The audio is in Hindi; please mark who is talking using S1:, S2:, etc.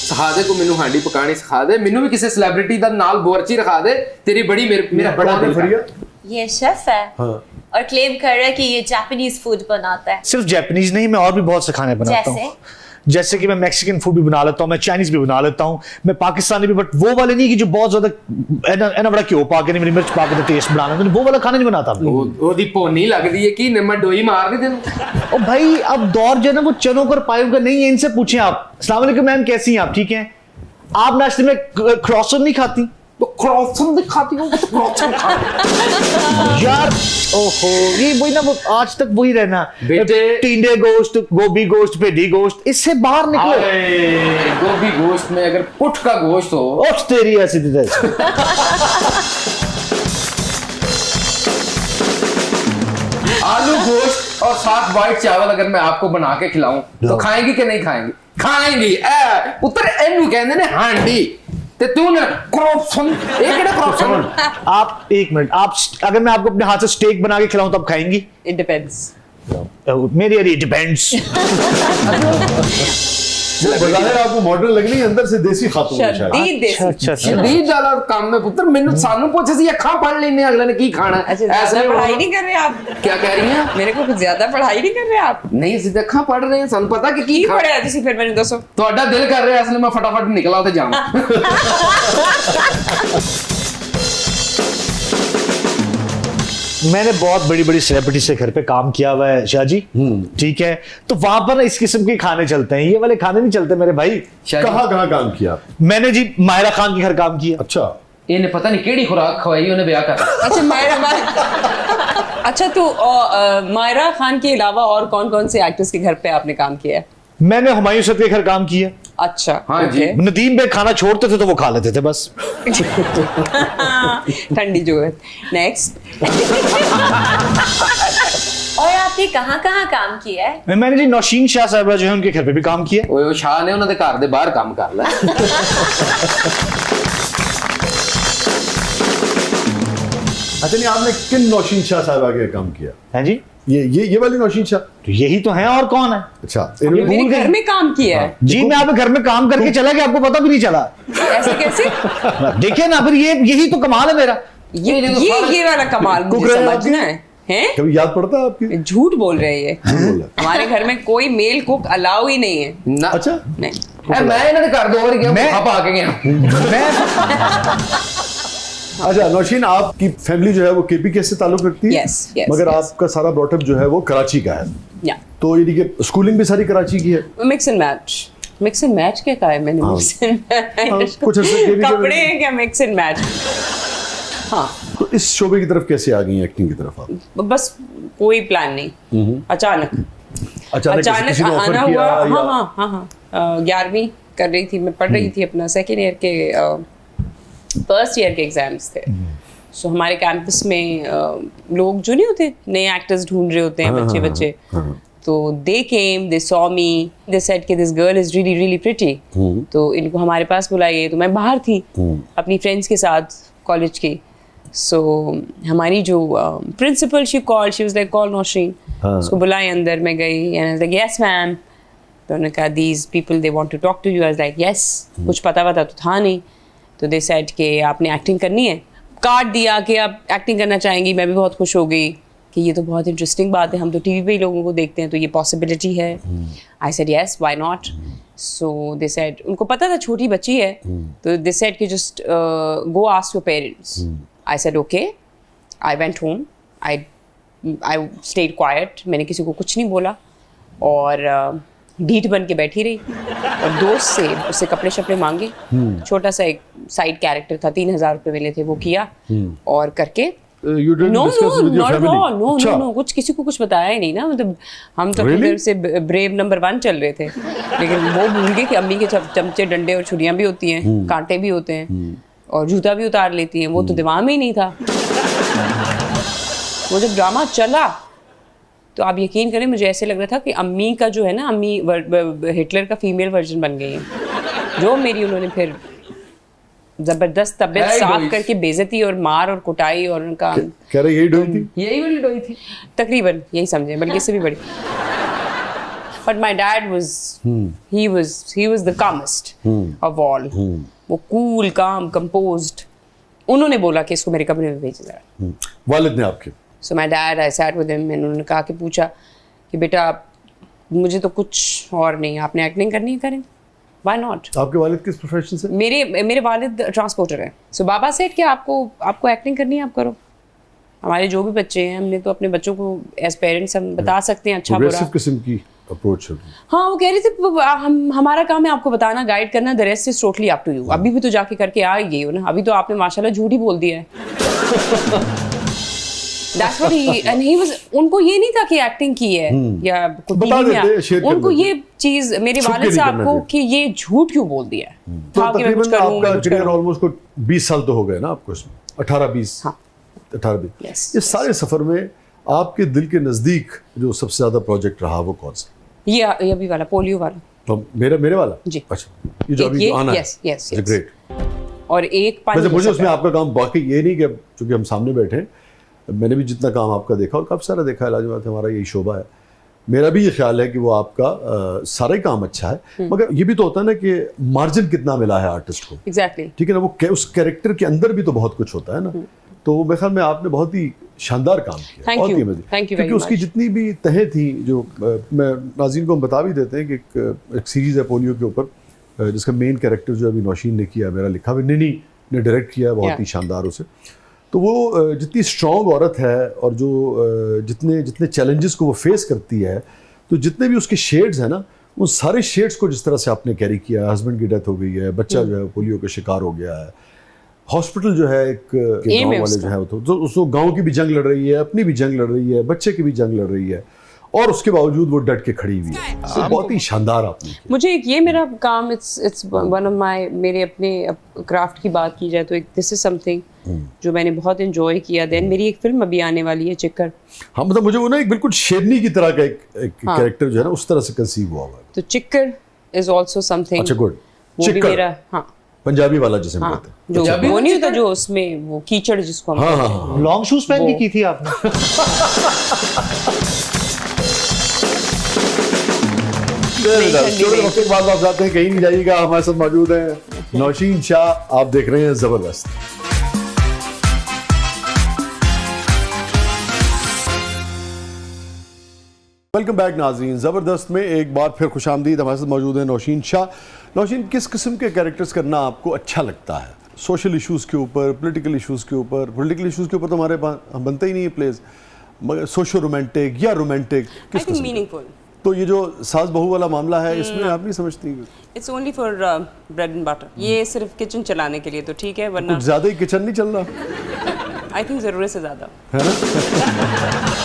S1: सिखा दे को मैनू हांडी पकानी सिखा दे, मैनू भी किसी सेलिब्रिटी दा नाल बोरची रखा दे, तेरी बड़ी मेरा बड़ा दिल कर।
S2: ये शेफ है और क्लेम कर रहा है कि ये जापानीज फूड बनाता है।
S3: सिर्फ जापानीज नहीं, मैं और भी बहुत से खाने बनाता हूँ। जैसे कि मैं मैक्सिकन फूड भी बना लेता हूँ, मैं चाइनीज भी बना लेता हूँ, मैं पाकिस्तानी भी, बट वो वाले नहीं कि जो बहुत ज्यादा एना बड़ा घ्यो पा के नहीं, मिर्च पा के टेस्ट बनाना, तो वो वाला खाना नहीं बनाता।
S1: ओदी पोनी लगदी है कि नमक डोई मार दी तेन।
S3: ओ भाई अब दौर जो है ना वो चनों का पायों का नहीं है, इनसे पूछें आप। अस्सलाम वालेकुम मैम, कैसी हैं आप? ठीक हैं। आप नाश्ते में क्रॉसन नहीं खाती?
S1: तो क्रॉसन दिखाती हूँ तो क्रॉसन खा
S3: यार। ओहो, ये वही ना, वो आज तक वही रहना
S1: बेटे।
S3: टिंडे गोश्त, गोभी गोश्त, पेडी गोश्त, इससे बाहर निकलो।
S1: गोभी गोश्त में अगर पुट का गोश्त हो,
S3: उठ तेरी ऐसी
S1: आलू गोश्त और साथ व्हाइट चावल अगर मैं आपको बना के खिलाऊं तो खाएंगी कि नहीं खाएंगी? खाएंगी। पुत्र एनू कहंदे ने हांडी ते तू ना क्रॉसन, एक केड़ा क्रॉसन?
S3: आप एक मिनट, आप अगर मैं आपको अपने हाथ से स्टेक बना के खिलाऊं तो आप खाएंगी?
S2: It depends.
S3: मेरी यार डिपेंड्स।
S4: बजाय आपको मॉडर्न लग रही है, अंदर से देसी खातून है शायद।
S3: अच्छा
S1: शदीद वाला काम में पुत्र मैंने सानू पूछे सी अखां पढ़ लेने अगले ने की खाना।
S2: अच्छा, ज्यादा पढ़ाई नहीं कर रहे आप?
S1: क्या कह रही हैं?
S2: मेरे को कुछ ज्यादा पढ़ाई नहीं कर रहे आप?
S1: नहीं सीधे अखां पढ़ रहे हैं, सन पता कि
S2: की पढ़िया तुसी फिर मैंने दसो।
S1: ਤੁਹਾਡਾ ਦਿਲ ਕਰ ਰਿਹਾ इसलिए मैं फटाफट निकला ਤੇ जाऊं।
S3: मैंने बहुत बड़ी बड़ी सेलिब्रिटी से घर पे काम किया हुआ है शाह जी, ठीक है, तो वहां पर इस किस्म के खाने चलते हैं, ये वाले खाने नहीं चलते मेरे भाई।
S4: कहाँ कहाँ काम किया?
S3: मैंने जी मायरा खान के घर काम किया।
S4: अच्छा,
S1: इन्हें पता नहीं केड़ी खुराक खवाई उन्हें ब्याह कर।
S2: अच्छा अच्छा, तो मायरा खान के अलावा और कौन कौन से एक्टर्स के घर पे आपने काम किया है?
S3: मैंने हुमायूं सद के घर काम किया।
S2: अच्छा,
S1: हाँ जी।
S3: नदीम भाई खाना छोड़ते थे तो वो खा लेते थे बस।
S2: ठंडी जो है। नेक्स्ट।
S5: और आपने कहाँ कहाँ काम किया है?
S3: मैंने जी नौशीन शाह साहब जो है उनके घर पे भी काम किया।
S1: ओए शाह ने उन्होंने घर दे बाहर काम कर लिया।
S4: अच्छा नहीं, आपने किन नौशीन शाह साहब के काम किया?
S3: है जी,
S4: ये वाली नौशीन शाह?
S3: तो यही तो है, और कौन है?
S4: अच्छा,
S2: मेरे घर में काम किया है
S3: जी। मैं आपके घर में काम करके चला गया, आपको पता भी नहीं चला।
S2: ऐसे कैसे?
S3: देखिए ना, फिर यही तो कमाल है मेरा।
S2: ये वाला कमाल मुझे समझना है। हैं?
S4: कभी याद पड़ता है आपकी?
S2: झूठ बोल रहे हैं ये। हमारे घर में कोई मेल कुक अलाउ ही नहीं है
S1: ना।
S4: अच्छा,
S2: नहीं।
S1: मैं इन्होंने घर दो बार गया, मैं पा के गया।
S4: अच्छा नौशीन, आपकी फैमिली जो है वो केपी से ताल्लुक रखती है?
S2: Yes, yes,
S4: मगर
S2: yes.
S4: आपका सारा ब्रॉटअप जो है वो कराची का है,
S2: या
S4: तो यानी कि स्कूलिंग भी सारी कराची की है?
S2: मिक्स एंड मैच क्या कहा है मैंने? मिक्स एंड मैच
S4: कुछ ऐसे
S2: कपड़े हैं क्या? Mix and match. हाँ,
S4: तो इस शोबे की तरफ कैसे आ गई एक्टिंग की तरफ आप?
S2: बस कोई प्लान नहीं, अचानक
S4: किसी ने ऑफर
S2: आना
S4: किया
S2: हुआ।
S4: या?
S2: हाँ, 11वीं कर रही थी मैं, पढ़ रही थी, अपना सेकेंड ईयर के फर्स्ट ईयर के एग्जाम्स थे। सो हमारे कैंपस में लोग जो नहीं होते, नए एक्टर्स ढूंढ रहे होते हैं, बच्चे तो they came, they saw me, they said कि this girl is really really pretty, तो इनको हमारे पास बुलाइए। तो मैं बाहर थी अपनी फ्रेंड्स के साथ कॉलेज की। सो हमारी जो principal she was like call Nausheen, उसको बुलाए अंदर। मैं गई and I was like yes ma'am. तो उन्होंने कहा these people they want to talk to you. I was like yes. कुछ पता तो था नहीं। तो दे सेड कि आपने एक्टिंग करनी है। कार्ड दिया कि आप एक्टिंग करना चाहेंगी। मैं भी बहुत खुश हो गई कि ये तो बहुत इंटरेस्टिंग बात है, हम तो टीवी पे ही लोगों को देखते हैं, तो ये पॉसिबिलिटी है। I said yes, why not. So they said, उनको पता था छोटी बच्ची है, तो दे सेड कि just go ask your parents. I said okay. I went home, I stayed quite, मैंने किसी को कुछ नहीं बोला और ढीठ बन के बैठी रही। और दोस्त से उससे कपड़े शपड़े मांगे, छोटा सा एक साइड कैरेक्टर था, 3000 रुपये मिले थे, वो किया और करके नो कुछ किसी को कुछ बताया ही नहीं ना। मतलब हम तो फिर से ब्रेव नंबर 1 चल रहे थे, लेकिन वो भूल गए कि अम्मी के चमचे डंडे और छुरियां भी होती हैं, कांटे भी होते हैं और जूता भी उतार लेती हैं। वो तो दिमाग में ही नहीं था। वो जब ड्रामा चला तो आप यकीन करें, मुझे ऐसे लग रहा था कि अम्मी का जो है ना, अम्मी हिटलर का फीमेल वर्जन बन गई है। जो मेरी उन्होंने फिर जबरदस्त तबीयत साफ करके बेइज्जती और मार और कुटाई और उनका
S4: कह रहे यही डोई थी,
S1: यही वाली डोई थी
S2: तकरीबन, यही समझे, बल्कि इससे भी बड़ी। But my dad was, he was the calmest of all. वो cool, calm, composed. उन्होंने बोला कि इसको मेरे कमरे में भेज जरा.
S4: वालिद ने आपके?
S2: So my dad, I sat with him and उन्होंने कहा कि पूछा कि बेटा मुझे तो कुछ और नहीं, आपने एक्टिंग करनी है करें. Why not?
S4: आपके वालिद किस प्रोफेशन से?
S2: मेरे वालिद ट्रांसपोर्टर हैं. So बाबा सेठ कि आपको एक्टिंग करनी है आप करो. हमारे जो भी बच्चे हैं हमने तो अपने बच्चों को एज पेरेंट्स हम बता सकते हैं अच्छा बुरा.
S4: प्रोग्रेसिव किस्म की अप्रोच है.
S2: हाँ वो कह रहे थे हमारा काम है आपको बताना, गाइड करना, the rest is totally up to you. अभी भी तो जाके करके आ गई हो ना, अभी तो आपने माशाल्लाह झूठ ही बोल दिया है. That's what he and he was. उनको ये नहीं था कि एक्टिंग की है या कुछ उनको ये चीज मेरे वालिद साहब को कि ये झूठ क्यों बोल दिया है.
S4: तो तकरीबन आपका करियर ऑलमोस्ट 20 साल तो हो गए ना आपको इसमें. 18-20. हाँ. 18-20. ये सारे सफर में आपके दिल के नजदीक जो सबसे ज्यादा प्रोजेक्ट रहा वो कौन सा?
S2: ये अभी वाला पोलियो वाला.
S4: तो मेरे वाला.
S2: जी.
S4: अच्छा. ये जो अभी आना है.
S2: यस.
S4: ग्रेट.
S2: और एक
S4: वैसे मुझे उसमें आपका काम बाकी ये नहीं कि चूंकि हम सामने बैठे हैं, मैंने भी जितना काम आपका देखा और काफ़ी सारा देखा है, लाजवाब हमारा यही शोबा है. मेरा भी ये ख्याल है कि वो आपका सारा ही काम अच्छा है, मगर ये भी तो होता है ना कि मार्जिन कितना मिला है आर्टिस्ट को.
S2: एग्जैक्टली.
S4: ठीक है ना, वो उस कैरेक्टर के अंदर भी तो बहुत कुछ होता है ना. तो मेरे ख्याल में आपने बहुत ही शानदार काम किया. बहुत ही अमेजिंग. क्योंकि उसकी जितनी भी तहें थी जो मैं नाज़रीन को हम बता भी देते हैं कि एक सीरीज़ है पोलियो के ऊपर जिसका मेन कैरेक्टर जो अभी नौशीन ने किया, मेरा लिखा हुआ, निनी ने डायरेक्ट किया है बहुत ही शानदार उसे. तो वो जितनी स्ट्रॉन्ग औरत है और जो जितने चैलेंजेस को वो फेस करती है, तो जितने भी उसके शेड्स हैं ना, उन सारे शेड्स को जिस तरह से आपने कैरी किया है. हस्बैंड की डेथ हो गई है, बच्चा जो है पोलियो का शिकार हो गया है, हॉस्पिटल जो है एक गांव वाले जो है तो उसको गांव की भी जंग लड़ रही है, अपनी भी जंग लड़ रही है, बच्चे की भी जंग लड़ रही है, और उसके बावजूद वो डट के खड़ी हुई है. तो बहुत ही शानदार आपने.
S2: मुझे एक ये मेरा काम इट्स वन ऑफ माय, मेरे अपने क्राफ्ट की बात की जाए तो एक दिस इज समथिंग जो मैंने बहुत एंजॉय किया. देन मेरी एक फिल्म अभी आने वाली है चिक्कर.
S4: हाँ, मतलब मुझे वो ना एक बिल्कुल शेरनी की तरह का एक कैरेक्टर जो है ना उस तरह से कंसीव हुआ है.
S2: तो चिक्कर इज आल्सो समथिंग.
S4: अच्छा, गुड.
S2: वो भी मेरा. हाँ,
S4: पंजाबी वाला जिसे हम कहते हैं.
S2: जो वो नहीं होता जो उसमें वो कीचड़ जिसको हम
S4: कहते हैं.
S3: लॉन्ग शूज पहन के की थी आपने.
S4: वक्त के बाद आप जाते हैं, कहीं नहीं जाइएगा. हमारे साथ मौजूद हैं नौशीन शाह. आप देख रहे हैं जबरदस्त. वेलकम बैक नाज़रीन. ज़बरदस्त में एक बार फिर खुशामदीद. हमारे साथ मौजूद है नौशीन शाह. नौशीन, किस किस्म के कैरेक्टर्स करना आपको अच्छा लगता है? सोशल इश्यूज़ के ऊपर, पॉलिटिकल इश्यूज़ के ऊपर? पॉलिटिकल इश्यूज़ के ऊपर तो हमारे पास बनते ही नहीं है प्लेस, मगर सोशो रोमांटिक या रोमांटिक किस किस्म?
S2: मीनिंगफुल.
S4: तो ये जो सास बहू वाला मामला है इसमें आप नहीं समझती?
S2: It's only for bread and butter. ये सिर्फ किचन चलाने के लिए तो ठीक है, वरना
S4: कुछ ज़्यादा ही किचन नहीं चल रहा.
S2: आई थिंक ज़रूरत से ज़्यादा
S4: है ना.